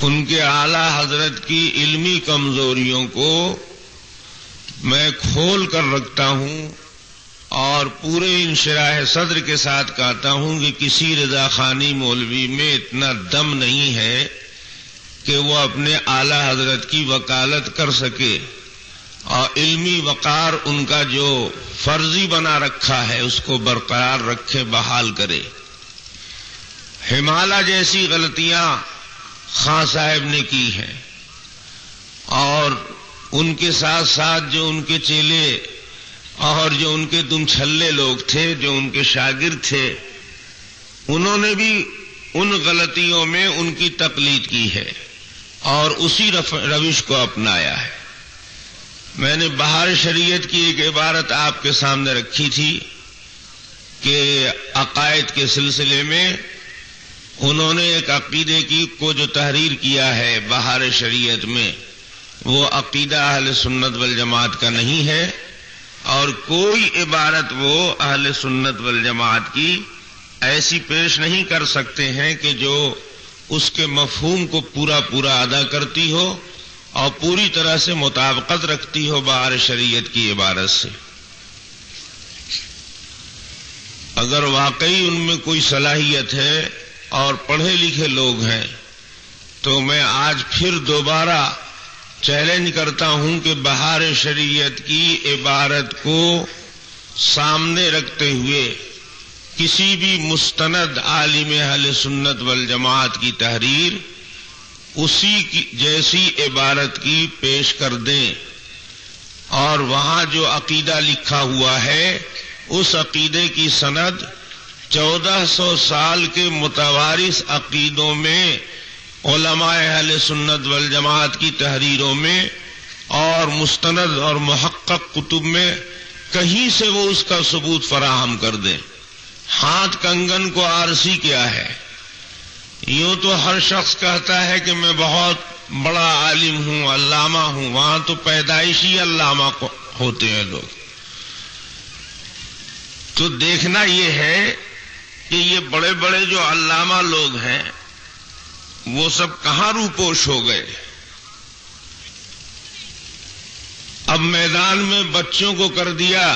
ان کے اعلیٰ حضرت کی علمی کمزوریوں کو میں کھول کر رکھتا ہوں اور پورے انشراح صدر کے ساتھ کہتا ہوں کہ کسی رضا خانی مولوی میں اتنا دم نہیں ہے کہ وہ اپنے اعلیٰ حضرت کی وکالت کر سکے اور علمی وقار ان کا جو فرضی بنا رکھا ہے اس کو برقرار رکھے، بحال کرے۔ ہمالہ جیسی غلطیاں خان صاحب نے کی ہیں، اور ان کے ساتھ ساتھ جو ان کے چیلے اور جو ان کے دم چھلے لوگ تھے، جو ان کے شاگرد تھے، انہوں نے بھی ان غلطیوں میں ان کی تقلید کی ہے اور اسی روش کو اپنایا ہے۔ میں نے بہار شریعت کی ایک عبارت آپ کے سامنے رکھی تھی کہ عقائد کے سلسلے میں انہوں نے ایک عقیدے کو جو تحریر کیا ہے بہار شریعت میں، وہ عقیدہ اہل سنت والجماعت کا نہیں ہے، اور کوئی عبارت وہ اہل سنت والجماعت کی ایسی پیش نہیں کر سکتے ہیں کہ جو اس کے مفہوم کو پورا ادا کرتی ہو اور پوری طرح سے مطابقت رکھتی ہو بہار شریعت کی عبارت سے۔ اگر واقعی ان میں کوئی صلاحیت ہے اور پڑھے لکھے لوگ ہیں تو میں آج پھر دوبارہ چیلنج کرتا ہوں کہ بہار شریعت کی عبارت کو سامنے رکھتے ہوئے کسی بھی مستند عالم اہل سنت والجماعت کی تحریر اسی کی جیسی عبارت کی پیش کر دیں، اور وہاں جو عقیدہ لکھا ہوا ہے اس عقیدے کی سند 1400 سال کے متوارث عقیدوں میں، علماء اہل سنت والجماعت کی تحریروں میں اور مستند اور محقق کتب میں کہیں سے وہ اس کا ثبوت فراہم کر دیں۔ ہاتھ کنگن کو آرسی کیا ہے؟ یوں تو ہر شخص کہتا ہے کہ میں بہت بڑا عالم ہوں، علامہ ہوں، وہاں تو پیدائشی علامہ ہوتے ہیں لوگ۔ تو دیکھنا یہ ہے کہ یہ بڑے بڑے جو علامہ لوگ ہیں وہ سب کہاں روپوش ہو گئے؟ اب میدان میں بچوں کو کر دیا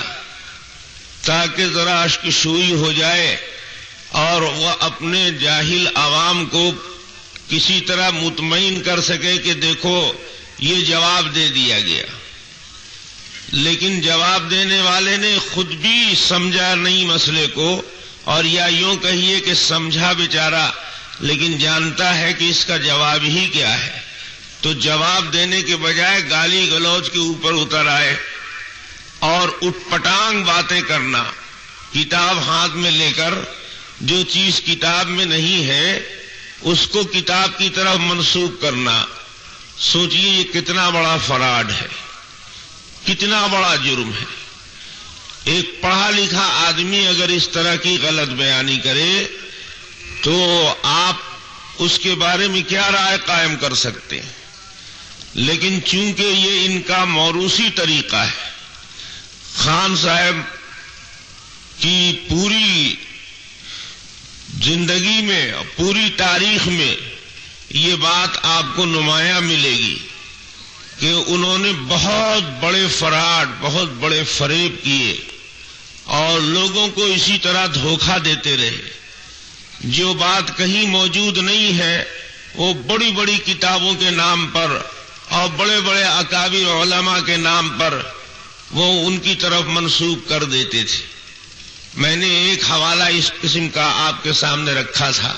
تاکہ ذرا اشکشوئی ہو جائے اور وہ اپنے جاہل عوام کو کسی طرح مطمئن کر سکے کہ دیکھو یہ جواب دے دیا گیا، لیکن جواب دینے والے نے خود بھی سمجھا نہیں مسئلے کو، اور یا یوں کہیے کہ سمجھا بیچارہ لیکن جانتا ہے کہ اس کا جواب ہی کیا ہے، تو جواب دینے کے بجائے گالی گلوچ کے اوپر اتر آئے اور اٹھ پٹانگ باتیں کرنا، کتاب ہاتھ میں لے کر جو چیز کتاب میں نہیں ہے اس کو کتاب کی طرف منسوب کرنا۔ سوچئے یہ کتنا بڑا فراڈ ہے، کتنا بڑا جرم ہے۔ ایک پڑھا لکھا آدمی اگر اس طرح کی غلط بیانی کرے تو آپ اس کے بارے میں کیا رائے قائم کر سکتے ہیں؟ لیکن چونکہ یہ ان کا موروثی طریقہ ہے، خان صاحب کی پوری زندگی میں، پوری تاریخ میں یہ بات آپ کو نمایاں ملے گی کہ انہوں نے بہت بڑے فراڈ، بہت بڑے فریب کیے اور لوگوں کو اسی طرح دھوکہ دیتے رہے۔ جو بات کہیں موجود نہیں ہے وہ بڑی بڑی کتابوں کے نام پر اور بڑے بڑے اکابر علماء کے نام پر وہ ان کی طرف منسوب کر دیتے تھے۔ میں نے ایک حوالہ اس قسم کا آپ کے سامنے رکھا تھا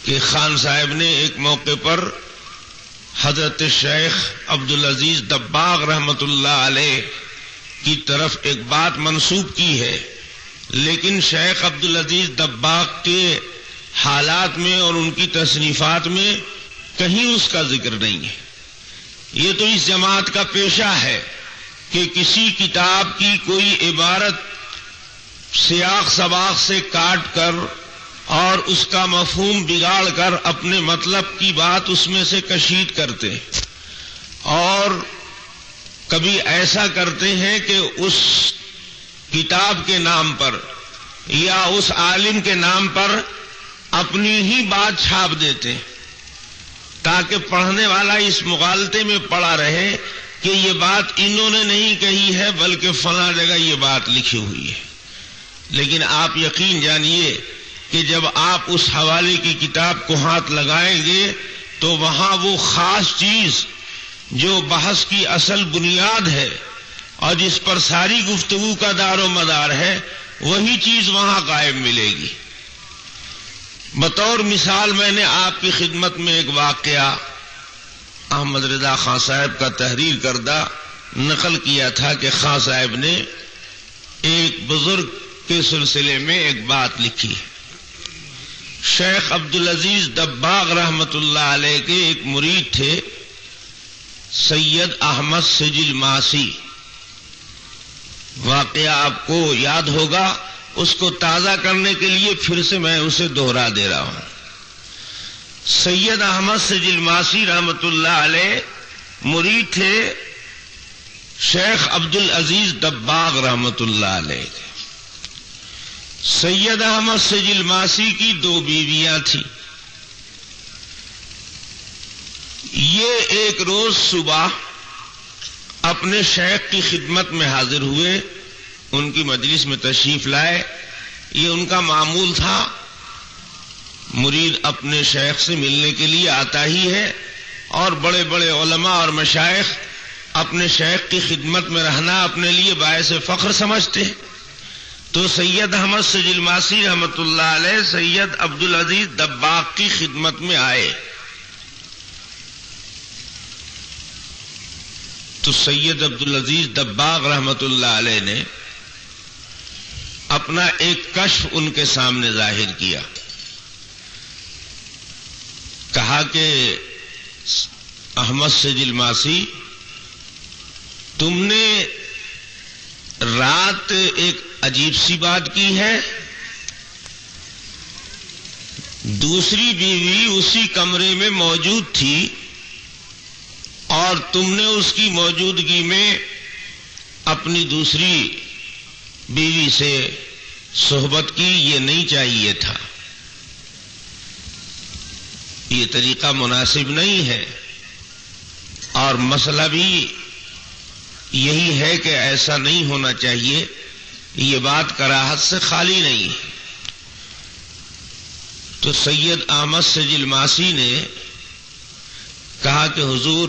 کہ خان صاحب نے ایک موقع پر حضرت شیخ عبدالعزیز دباغ رحمت اللہ علیہ کی طرف ایک بات منسوب کی ہے، لیکن شیخ عبدالعزیز دباغ کے حالات میں اور ان کی تصنیفات میں کہیں اس کا ذکر نہیں ہے۔ یہ تو اس جماعت کا پیشہ ہے کہ کسی کتاب کی کوئی عبارت سیاق سباق سے کاٹ کر اور اس کا مفہوم بگاڑ کر اپنے مطلب کی بات اس میں سے کشید کرتے ہیں، اور کبھی ایسا کرتے ہیں کہ اس کتاب کے نام پر یا اس عالم کے نام پر اپنی ہی بات چھاپ دیتے ہیں۔ تاکہ پڑھنے والا اس مغالطے میں پڑا رہے کہ یہ بات انہوں نے نہیں کہی ہے بلکہ فلاں جگہ یہ بات لکھی ہوئی ہے. لیکن آپ یقین جانیے کہ جب آپ اس حوالے کی کتاب کو ہاتھ لگائیں گے تو وہاں وہ خاص چیز جو بحث کی اصل بنیاد ہے اور جس پر ساری گفتگو کا دار و مدار ہے وہی چیز وہاں قائم ملے گی. بطور مثال میں نے آپ کی خدمت میں ایک واقعہ احمد رضا خان صاحب کا تحریر کردہ نقل کیا تھا کہ خان صاحب نے ایک بزرگ کے سلسلے میں ایک بات لکھی. شیخ عبدالعزیز دباغ رحمت اللہ علیہ کے ایک مرید تھے سید احمد سجل ماسی. واقعہ آپ کو یاد ہوگا، اس کو تازہ کرنے کے لیے پھر سے میں اسے دوہرا دے رہا ہوں. سید احمد سجل ماسی رحمت اللہ علیہ مرید تھے شیخ عبدالعزیز دباغ رحمت اللہ علیہ. سید احمد سجل ماسی کی 2 بیویاں تھیں. یہ ایک روز صبح اپنے شیخ کی خدمت میں حاضر ہوئے، ان کی مجلس میں تشریف لائے. یہ ان کا معمول تھا، مرید اپنے شیخ سے ملنے کے لیے آتا ہی ہے، اور بڑے بڑے علماء اور مشائخ اپنے شیخ کی خدمت میں رہنا اپنے لیے باعث فخر سمجھتے ہیں. تو سید احمد سجل ماسی رحمت اللہ علیہ سید عبدالعزیز دباغ کی خدمت میں آئے. تو سید عبدالعزیز دباغ رحمت اللہ علیہ نے اپنا ایک کشف ان کے سامنے ظاہر کیا. کہا کہ احمد سجل ماسی، تم نے رات ایک عجیب سی بات کی ہے. دوسری بیوی اسی کمرے میں موجود تھی اور تم نے اس کی موجودگی میں اپنی دوسری بیوی سے صحبت کی. یہ نہیں چاہیے تھا، یہ طریقہ مناسب نہیں ہے، اور مسئلہ بھی یہی ہے کہ ایسا نہیں ہونا چاہیے. یہ بات کراہت سے خالی نہیں ہے. تو سید احمد سجل ماسی نے کہا کہ حضور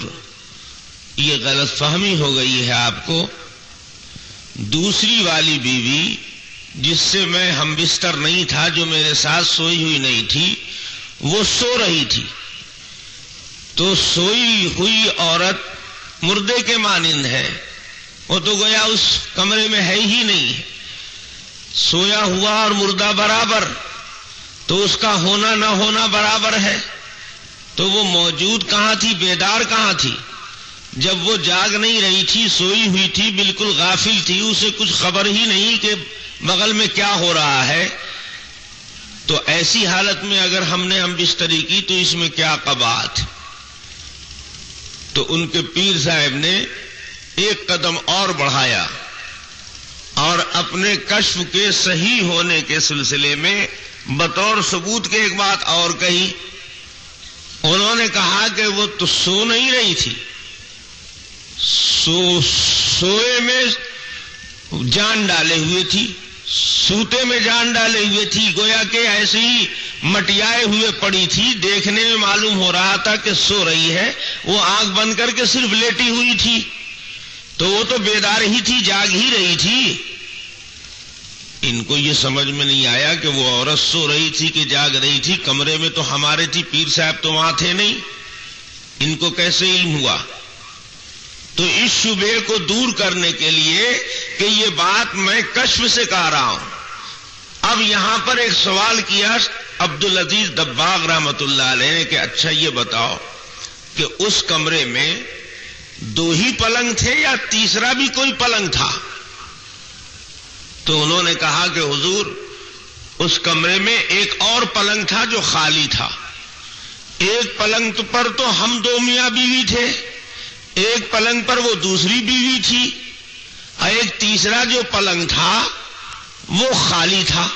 یہ غلط فہمی ہو گئی ہے آپ کو. دوسری والی بیوی جس سے میں ہم بستر نہیں تھا، جو میرے ساتھ سوئی ہوئی نہیں تھی، وہ سو رہی تھی. تو سوئی ہوئی عورت مردے کے مانند ہے، وہ تو گویا اس کمرے میں ہے ہی نہیں. سویا ہوا اور مردہ برابر، تو اس کا ہونا نہ ہونا برابر ہے. تو وہ موجود کہاں تھی، بیدار کہاں تھی؟ جب وہ جاگ نہیں رہی تھی، سوئی ہوئی تھی، بالکل غافل تھی، اسے کچھ خبر ہی نہیں کہ بغل میں کیا ہو رہا ہے. تو ایسی حالت میں اگر ہم نے ہم بستری کی تو اس میں کیا قباحت؟ تو ان کے پیر صاحب نے ایک قدم اور بڑھایا اور اپنے کشف کے صحیح ہونے کے سلسلے میں بطور ثبوت کے ایک بات اور کہی. انہوں نے کہا کہ وہ تو سو نہیں رہی تھی، سوئے میں جان ڈالے ہوئے تھی، سوتے میں جان ڈالے ہوئے تھی، گویا کہ ایسے ہی مٹیائے ہوئے پڑی تھی. دیکھنے میں معلوم ہو رہا تھا کہ سو رہی ہے، وہ آنکھ بند کر کے صرف لیٹی ہوئی تھی. تو وہ تو بیدار ہی تھی، جاگ ہی رہی تھی. ان کو یہ سمجھ میں نہیں آیا کہ وہ عورت سو رہی تھی کہ جاگ رہی تھی. کمرے میں تو ہمارے تھی، پیر صاحب تو وہاں تھے نہیں، ان کو کیسے علم ہوا؟ تو اس شبہے کو دور کرنے کے لیے کہ یہ بات میں کشف سے کہہ رہا ہوں، اب یہاں پر ایک سوال کیا عبدالعزیز دباغ رحمت اللہ علیہ نے کہ اچھا یہ بتاؤ کہ اس کمرے میں 2 ہی پلنگ تھے یا تیسرا بھی کوئی پلنگ تھا؟ تو انہوں نے کہا کہ حضور اس کمرے میں ایک اور پلنگ تھا جو خالی تھا. ایک پلنگ پر تو ہم 2 میاں بیوی تھے، ایک پلنگ پر وہ دوسری بیوی تھی، اور ایک تیسرا جو پلنگ تھا وہ خالی تھا.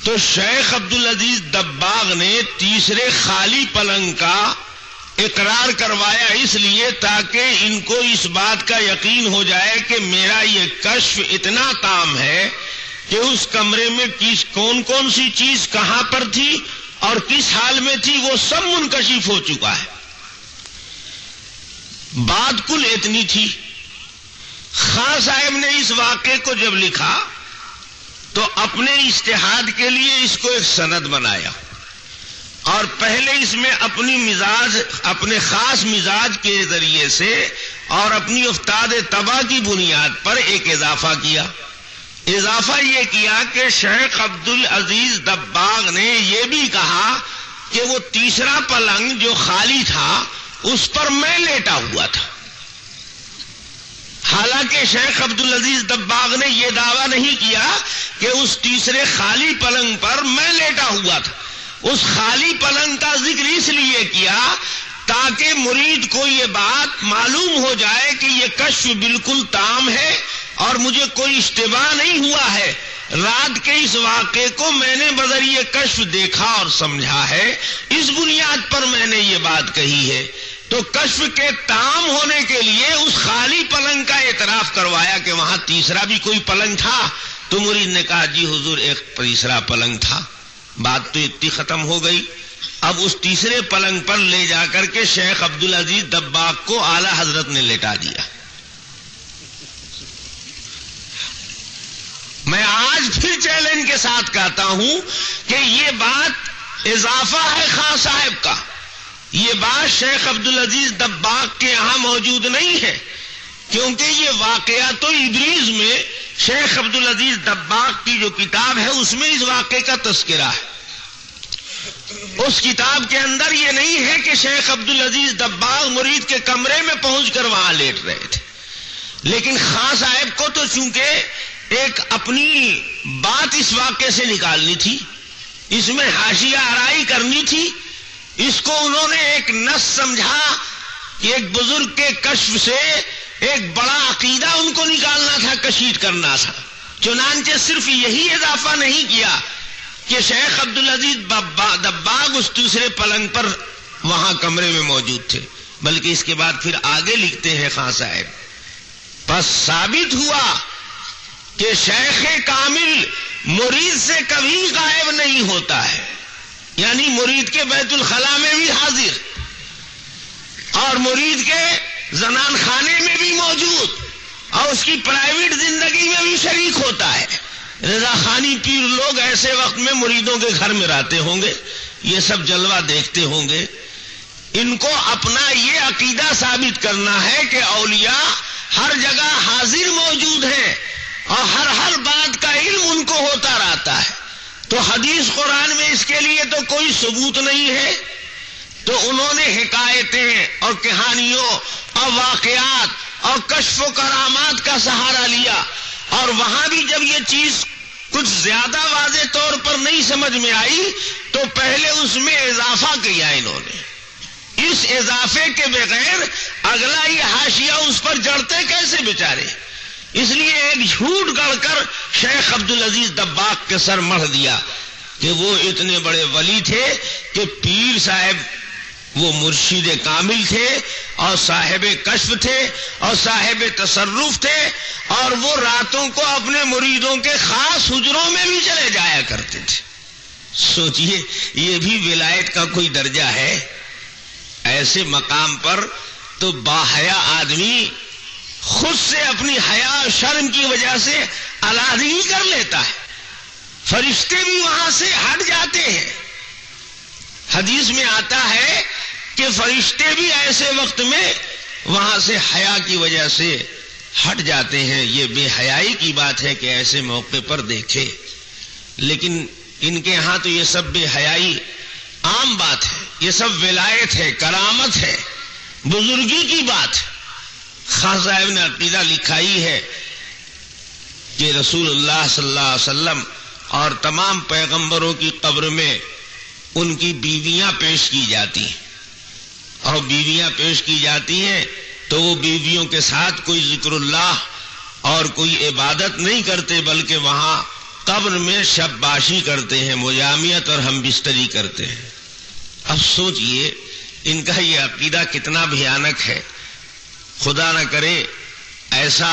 تو شیخ عبدالعزیز دباغ نے تیسرے خالی پلنگ کا اقرار کروایا اس لیے تاکہ ان کو اس بات کا یقین ہو جائے کہ میرا یہ کشف اتنا تام ہے کہ اس کمرے میں کون کون سی چیز کہاں پر تھی اور کس حال میں تھی وہ سب منکشف ہو چکا ہے. بات کل اتنی تھی. خان صاحب نے اس واقعے کو جب لکھا تو اپنے اجتہاد کے لیے اس کو ایک سند بنایا اور پہلے اس میں اپنے خاص مزاج کے ذریعے سے اور اپنی افتاد طبع کی بنیاد پر ایک اضافہ کیا. اضافہ یہ کیا کہ شیخ عبدالعزیز دباغ نے یہ بھی کہا کہ وہ تیسرا پلنگ جو خالی تھا اس پر میں لیٹا ہوا تھا. حالانکہ شیخ عبدالعزیز دباغ نے یہ دعویٰ نہیں کیا کہ اس تیسرے خالی پلنگ پر میں لیٹا ہوا تھا. اس خالی پلنگ کا ذکر اس لیے کیا تاکہ مرید کو یہ بات معلوم ہو جائے کہ یہ کشف بالکل تام ہے اور مجھے کوئی اشتباہ نہیں ہوا ہے. رات کے اس واقعے کو میں نے بذریعہ کشف دیکھا اور سمجھا ہے، اس بنیاد پر میں نے یہ بات کہی ہے. تو کشف کے تام ہونے کے لیے اس خالی پلنگ کا اعتراف کروایا کہ وہاں تیسرا بھی کوئی پلنگ تھا. تو مرید نے کہا جی حضور ایک تیسرا پلنگ تھا. بات تو اتنی ختم ہو گئی. اب اس تیسرے پلنگ پر لے جا کر کے شیخ عبدالعزیز دباغ کو اعلی حضرت نے لٹا دیا. میں آج پھر چیلنج کے ساتھ کہتا ہوں کہ یہ بات اضافہ ہے خان صاحب کا، یہ بات شیخ عبدالعزیز دباغ کے یہاں موجود نہیں ہے، کیونکہ یہ واقعات ابریز میں شیخ عبدالعزیز دباغ کی جو کتاب ہے اس میں اس واقعے کا تذکرہ ہے. اس کتاب کے اندر یہ نہیں ہے کہ شیخ عبدالعزیز دباغ مرید کے کمرے میں پہنچ کر وہاں لیٹ رہے تھے. لیکن خان صاحب کو تو چونکہ ایک اپنی بات اس واقعے سے نکالنی تھی، اس میں حاشیہ آرائی کرنی تھی، اس کو انہوں نے ایک نص سمجھا کہ ایک بزرگ کے کشف سے ایک بڑا عقیدہ ان کو نکالنا تھا، کشید کرنا تھا. چنانچہ صرف یہی اضافہ نہیں کیا کہ شیخ عبدالعزیز دباغ اس دوسرے پلنگ پر وہاں کمرے میں موجود تھے، بلکہ اس کے بعد پھر آگے لکھتے ہیں خان صاحب، بس ثابت ہوا کہ شیخ کامل مرید سے کبھی غائب نہیں ہوتا ہے، یعنی مرید کے بیت الخلا میں بھی حاضر اور مرید کے زنان خانے میں بھی موجود اور اس کی پرائیویٹ زندگی میں بھی شریک ہوتا ہے. رضا خانی پیر لوگ ایسے وقت میں مریدوں کے گھر میں رہتے ہوں گے، یہ سب جلوہ دیکھتے ہوں گے. ان کو اپنا یہ عقیدہ ثابت کرنا ہے کہ اولیاء ہر جگہ حاضر موجود ہیں اور ہر بات کا علم ان کو ہوتا رہتا ہے. تو حدیث قرآن میں اس کے لیے تو کوئی ثبوت نہیں ہے، تو انہوں نے حکایتیں اور کہانیوں اور واقعات اور کشف و کرامات کا سہارا لیا، اور وہاں بھی جب یہ چیز کچھ زیادہ واضح طور پر نہیں سمجھ میں آئی تو پہلے اس میں اضافہ کیا انہوں نے. اس اضافے کے بغیر اگلا یہ حاشیہ اس پر جڑتے کیسے بیچارے؟ اس لیے ایک جھوٹ گڑھ کر شیخ عبدالعزیز دباغ کے سر مڑھ دیا کہ وہ اتنے بڑے ولی تھے کہ پیر صاحب وہ مرشد کامل تھے اور صاحب کشف تھے اور صاحب تصرف تھے، اور وہ راتوں کو اپنے مریدوں کے خاص حجروں میں بھی چلے جایا کرتے تھے. سوچئے یہ بھی ولایت کا کوئی درجہ ہے؟ ایسے مقام پر تو باحیا آدمی خود سے اپنی حیا اور شرم کی وجہ سے علیحدگی کر لیتا ہے. فرشتے بھی وہاں سے ہٹ جاتے ہیں. حدیث میں آتا ہے کہ فرشتے بھی ایسے وقت میں وہاں سے حیا کی وجہ سے ہٹ جاتے ہیں. یہ بے حیائی کی بات ہے کہ ایسے موقع پر دیکھے، لیکن ان کے ہاں تو یہ سب بے حیائی عام بات ہے. یہ سب ولایت ہے، کرامت ہے، بزرگی کی بات ہے. خان صاحب نے عقیدہ لکھائی ہے کہ رسول اللہ صلی اللہ علیہ وسلم اور تمام پیغمبروں کی قبر میں ان کی بیویاں پیش کی جاتی ہیں، اور بیویاں پیش کی جاتی ہیں تو وہ بیویوں کے ساتھ کوئی ذکر اللہ اور کوئی عبادت نہیں کرتے، بلکہ وہاں قبر میں شباشی کرتے ہیں، مجامعت اور ہم بستری کرتے ہیں۔ اب سوچئے ان کا یہ عقیدہ کتنا بھیانک ہے۔ خدا نہ کرے ایسا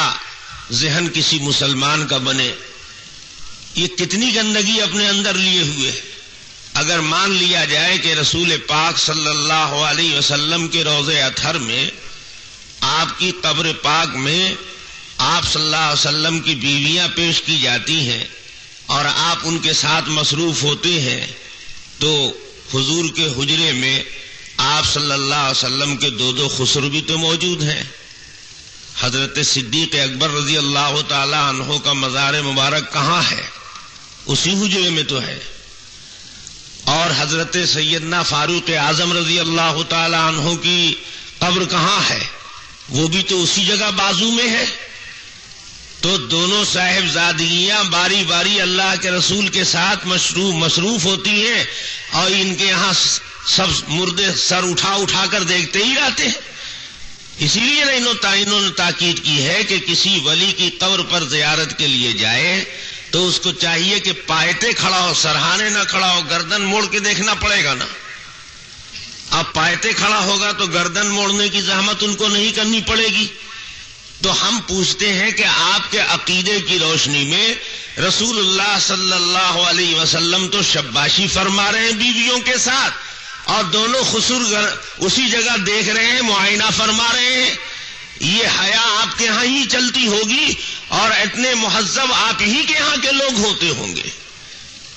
ذہن کسی مسلمان کا بنے۔ یہ کتنی گندگی اپنے اندر لیے ہوئے۔ اگر مان لیا جائے کہ رسول پاک صلی اللہ علیہ وسلم کے روضہ اطہر میں، آپ کی قبر پاک میں آپ صلی اللہ علیہ وسلم کی بیویاں پیش کی جاتی ہیں اور آپ ان کے ساتھ مصروف ہوتے ہیں، تو حضور کے حجرے میں آپ صلی اللہ علیہ وسلم کے دو خسر بھی تو موجود ہیں۔ حضرت صدیق اکبر رضی اللہ تعالی عنہ کا مزار مبارک کہاں ہے؟ اسی حجرے میں تو ہے۔ اور حضرت سیدنا فاروق اعظم رضی اللہ تعالی عنہ کی قبر کہاں ہے؟ وہ بھی تو اسی جگہ بازو میں ہے۔ تو دونوں صاحبزادیاں باری باری اللہ کے رسول کے ساتھ مصروف ہوتی ہیں، اور ان کے یہاں سب مردے سر اٹھا اٹھا کر دیکھتے ہی رہتے ہیں۔ اسی لیے انہوں نے تاکید کی ہے کہ کسی ولی کی قبر پر زیارت کے لیے جائے تو اس کو چاہیے کہ پایتے کھڑا ہو، سرہانے نہ کھڑا ہو، گردن موڑ کے دیکھنا پڑے گا نا۔ اب پایتے کھڑا ہوگا تو گردن موڑنے کی زحمت ان کو نہیں کرنی پڑے گی۔ تو ہم پوچھتے ہیں کہ آپ کے عقیدے کی روشنی میں رسول اللہ صلی اللہ علیہ وسلم تو شباشی فرما رہے ہیں بیویوں کے ساتھ، اور دونوں خسر اسی جگہ دیکھ رہے ہیں، معائنہ فرما رہے ہیں۔ یہ حیا آپ کے ہاں ہی چلتی ہوگی، اور اتنے مہذب آپ ہی کے ہاں کے لوگ ہوتے ہوں گے۔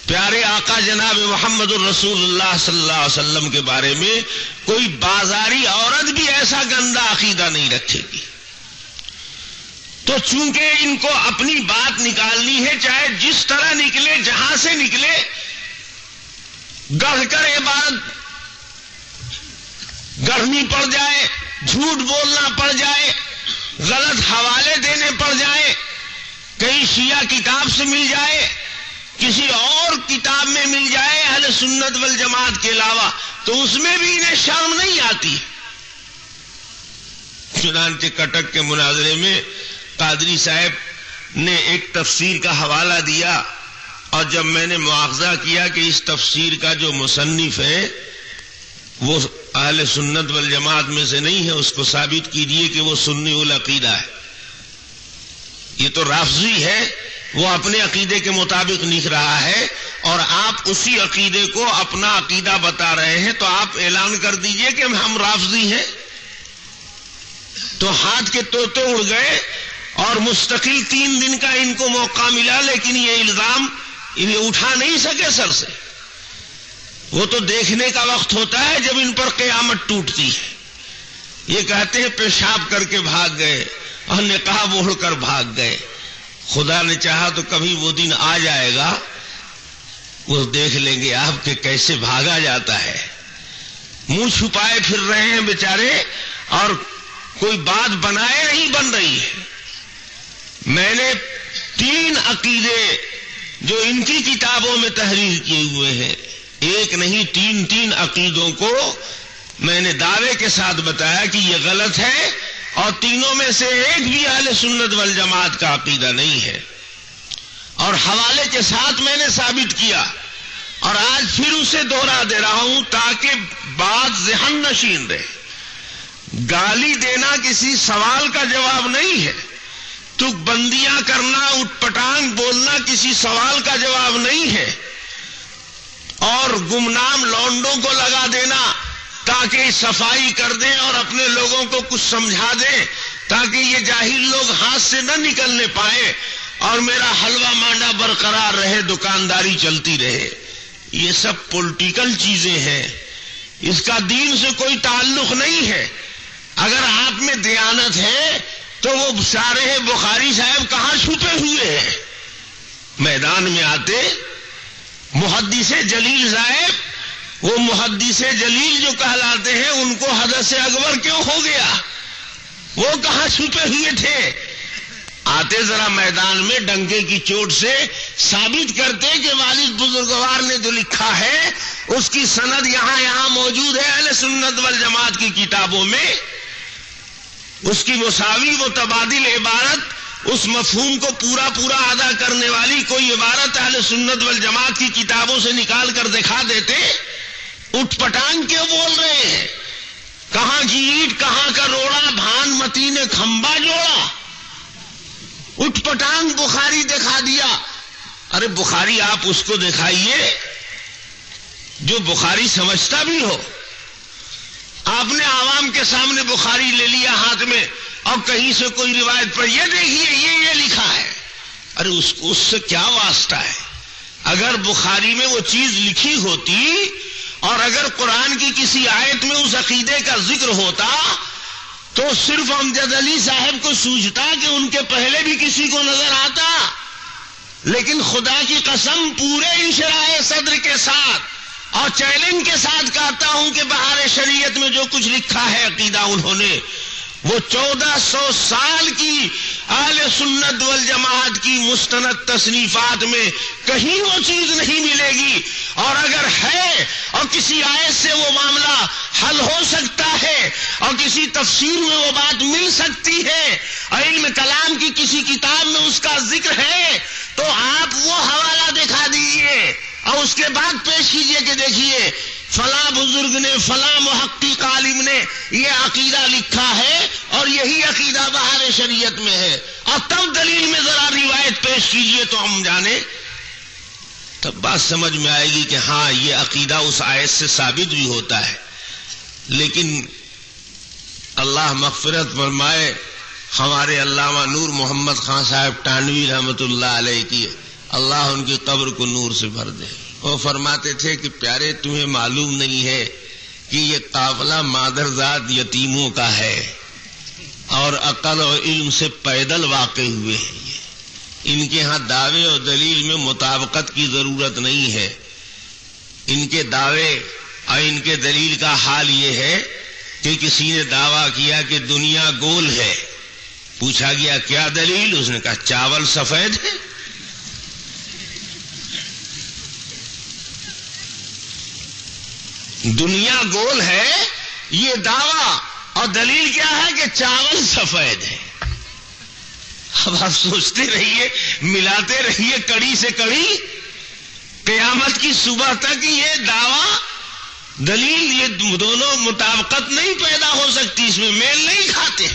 پیارے آقا جناب محمد الرسول اللہ صلی اللہ علیہ وسلم کے بارے میں کوئی بازاری عورت بھی ایسا گندا عقیدہ نہیں رکھے گی۔ تو چونکہ ان کو اپنی بات نکالنی ہے، چاہے جس طرح نکلے، جہاں سے نکلے، گڑھ کر عبادت گڑھنی پڑ جائے، جھوٹ بولنا پڑ جائے، غلط حوالے دینے پڑ جائے، کہیں شیعہ کتاب سے مل جائے، کسی اور کتاب میں مل جائے اہل سنت والجماعت کے علاوہ، تو اس میں بھی انہیں شرم نہیں آتی۔ چنانچہ کٹک کے مناظرے میں قادری صاحب نے ایک تفسیر کا حوالہ دیا، اور جب میں نے مواخذہ کیا کہ اس تفسیر کا جو مصنف ہے وہ اہل سنت والجماعت میں سے نہیں ہے، اس کو ثابت کیجیے کہ وہ سنی العقیدہ ہے، یہ تو رافضی ہے، وہ اپنے عقیدے کے مطابق لکھ رہا ہے، اور آپ اسی عقیدے کو اپنا عقیدہ بتا رہے ہیں، تو آپ اعلان کر دیجئے کہ ہم رافضی ہیں۔ تو ہاتھ کے طوطے اڑ گئے، اور مستقل 3 دن کا ان کو موقع ملا، لیکن یہ الزام انہیں اٹھا نہیں سکے سر سے۔ وہ تو دیکھنے کا وقت ہوتا ہے جب ان پر قیامت ٹوٹتی ہے۔ یہ کہتے ہیں پیشاب کر کے بھاگ گئے اور نقاب اوڑھ کر بھاگ گئے۔ خدا نے چاہا تو کبھی وہ دن آ جائے گا، وہ دیکھ لیں گے آپ کہ کیسے بھاگا جاتا ہے۔ منہ چھپائے پھر رہے ہیں بیچارے، اور کوئی بات بنائے نہیں بن رہی ہے۔ میں نے 3 عقیدے جو ان کی کتابوں میں تحریر کیے ہوئے ہیں، ایک نہیں 3 عقیدوں کو میں نے دعوے کے ساتھ بتایا کہ یہ غلط ہے، اور تینوں میں سے ایک بھی اہل سنت والجماعت کا عقیدہ نہیں ہے، اور حوالے کے ساتھ میں نے ثابت کیا، اور آج پھر اسے دوہرا دے رہا ہوں تاکہ بات ذہن نشین رہے۔ گالی دینا کسی سوال کا جواب نہیں ہے، تو بندیاں کرنا، اٹھ پٹانگ بولنا کسی سوال کا جواب نہیں ہے، اور گمنام لونڈوں کو لگا دینا تاکہ صفائی کر دیں اور اپنے لوگوں کو کچھ سمجھا دیں، تاکہ یہ جاہل لوگ ہاتھ سے نہ نکلنے پائے، اور میرا حلوہ مانڈا برقرار رہے، دکانداری چلتی رہے۔ یہ سب پولیٹیکل چیزیں ہیں، اس کا دین سے کوئی تعلق نہیں ہے۔ اگر آپ میں دیانت ہے تو وہ شارح بخاری صاحب کہاں چھپے ہوئے ہیں؟ میدان میں آتے۔ محدث جلیل صاحب، وہ محدث جلیل جو کہلاتے ہیں، ان کو حدث اکبر کیوں ہو گیا؟ وہ کہاں چھپے ہوئے تھے؟ آتے ذرا میدان میں، ڈنکے کی چوٹ سے ثابت کرتے کہ والد بزرگوار نے جو لکھا ہے اس کی سند یہاں موجود ہے اہل سنت والجماعت کی کتابوں میں، اس کی مساوی وہ تبادل عبارت اس مفہوم کو پورا پورا ادا کرنے والی کوئی عبارت اہل سنت والجماعت کی کتابوں سے نکال کر دکھا دیتے، اٹھ پٹانگ کیوں بول رہے ہیں؟ کہاں کی اینٹ کہاں کا روڑا، بھان متی نے کھمبا جوڑا، اٹھ پٹانگ بخاری دکھا دیا۔ ارے بخاری آپ اس کو دکھائیے جو بخاری سمجھتا بھی ہو۔ آپ نے عوام کے سامنے بخاری لے لیا ہاتھ میں اور کہیں سے کوئی روایت پر یہ دیکھیے یہ لکھا ہے، ارے اس سے کیا واسطہ ہے؟ اگر بخاری میں وہ چیز لکھی ہوتی اور اگر قرآن کی کسی آیت میں اس عقیدے کا ذکر ہوتا تو صرف امجد علی صاحب کو سوچتا کہ ان کے پہلے بھی کسی کو نظر آتا، لیکن خدا کی قسم پورے انشراح صدر کے ساتھ اور چیلنج کے ساتھ کہتا ہوں کہ بہار شریعت میں جو کچھ لکھا ہے عقیدہ انہوں نے، وہ 1400 سال کی اہل سنت والجماعت کی مستند تصنیفات میں کہیں وہ چیز نہیں ملے گی، اور اگر ہے اور کسی آیت سے وہ معاملہ حل ہو سکتا ہے اور کسی تفسیر میں وہ بات مل سکتی ہے اور علم کلام کی کسی کتاب میں اس کا ذکر ہے تو آپ وہ حوالہ دکھا دیجئے اور اس کے بعد پیش کیجئے کہ دیکھیے فلاں بزرگ نے فلاں محقق عالم نے یہ عقیدہ لکھا ہے اور یہی عقیدہ بہار شریعت میں ہے، اور تب دلیل میں ذرا روایت پیش کیجئے تو ہم جانے، تب بات سمجھ میں آئے گی کہ ہاں یہ عقیدہ اس آیت سے ثابت بھی ہوتا ہے۔ لیکن اللہ مغفرت فرمائے ہمارے علامہ نور محمد خان صاحب تانوی رحمت اللہ علیہ کی، اللہ ان کی قبر کو نور سے بھر دے، وہ فرماتے تھے کہ پیارے تمہیں معلوم نہیں ہے کہ یہ قافلہ مادرزاد یتیموں کا ہے اور عقل اور علم سے پیدل واقع ہوئے ہیں، ان کے ہاں دعوے اور دلیل میں مطابقت کی ضرورت نہیں ہے، ان کے دعوے اور ان کے دلیل کا حال یہ ہے کہ کسی نے دعویٰ کیا کہ دنیا گول ہے، پوچھا گیا کیا دلیل، اس نے کہا چاول سفید ہے۔ دنیا گول ہے یہ دعویٰ اور دلیل کیا ہے کہ چاول سفید ہے۔ اب آپ سوچتے رہیے، ملاتے رہیے کڑی سے کڑی، قیامت کی صبح تک یہ دعویٰ دلیل یہ دونوں مطابقت نہیں پیدا ہو سکتی، اس میں میل نہیں کھاتے۔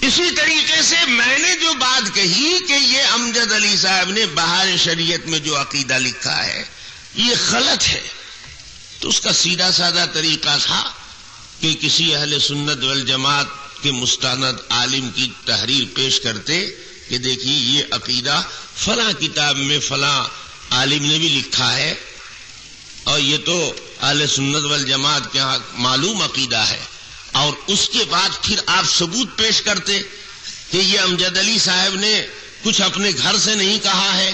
اسی طریقے سے میں نے جو بات کہی کہ یہ امجد علی صاحب نے بہار شریعت میں جو عقیدہ لکھا ہے یہ غلط ہے، تو اس کا سیدھا سادہ طریقہ تھا کہ کسی اہل سنت والجماعت کے مستند عالم کی تحریر پیش کرتے کہ دیکھیے یہ عقیدہ فلاں کتاب میں فلاں عالم نے بھی لکھا ہے اور یہ تو اہل سنت والجماعت کے ہاں معلوم عقیدہ ہے، اور اس کے بعد پھر آپ ثبوت پیش کرتے کہ یہ امجد علی صاحب نے کچھ اپنے گھر سے نہیں کہا ہے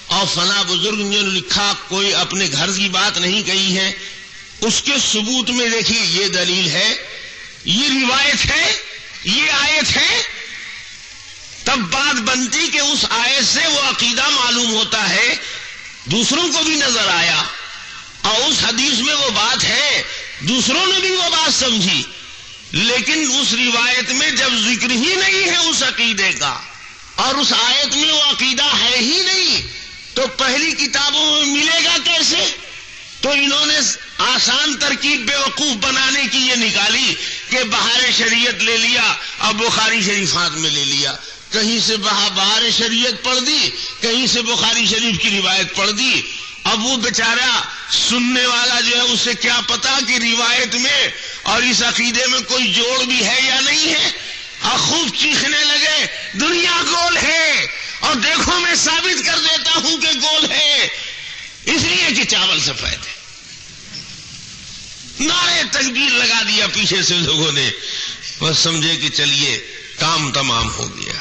اور فلاں بزرگ نے لکھا کوئی اپنے گھر کی بات نہیں کہی ہے، اس کے ثبوت میں دیکھیے یہ دلیل ہے، یہ روایت ہے، یہ آیت ہے، تب بات بنتی کہ اس آیت سے وہ عقیدہ معلوم ہوتا ہے، دوسروں کو بھی نظر آیا، اور اس حدیث میں وہ بات ہے دوسروں نے بھی وہ بات سمجھی، لیکن اس روایت میں جب ذکر ہی نہیں ہے اس عقیدے کا اور اس آیت میں وہ عقیدہ ہے ہی نہیں تو پہلی کتابوں میں ملے گا کیسے؟ تو انہوں نے آسان ترکیب بیوقوف بنانے کی یہ نکالی کہ بہار شریعت لے لیا اور بخاری شریفات میں لے لیا، کہیں سے بہار شریعت پڑھ دی، کہیں سے بخاری شریف کی روایت پڑھ دی۔ اب وہ بیچارہ سننے والا جو ہے اسے کیا پتا کہ روایت میں اور اس عقیدے میں کوئی جوڑ بھی ہے یا نہیں ہے، اور خوب چیخنے لگے دنیا گول ہے اور دیکھو میں ثابت کر دیتا ہوں کہ گول ہے، اس لیے کہ چاول سفید ہے۔ نعرے تکبیر لگا دیا پیچھے سے لوگوں نے، بس سمجھے کہ چلیے کام تمام ہو گیا۔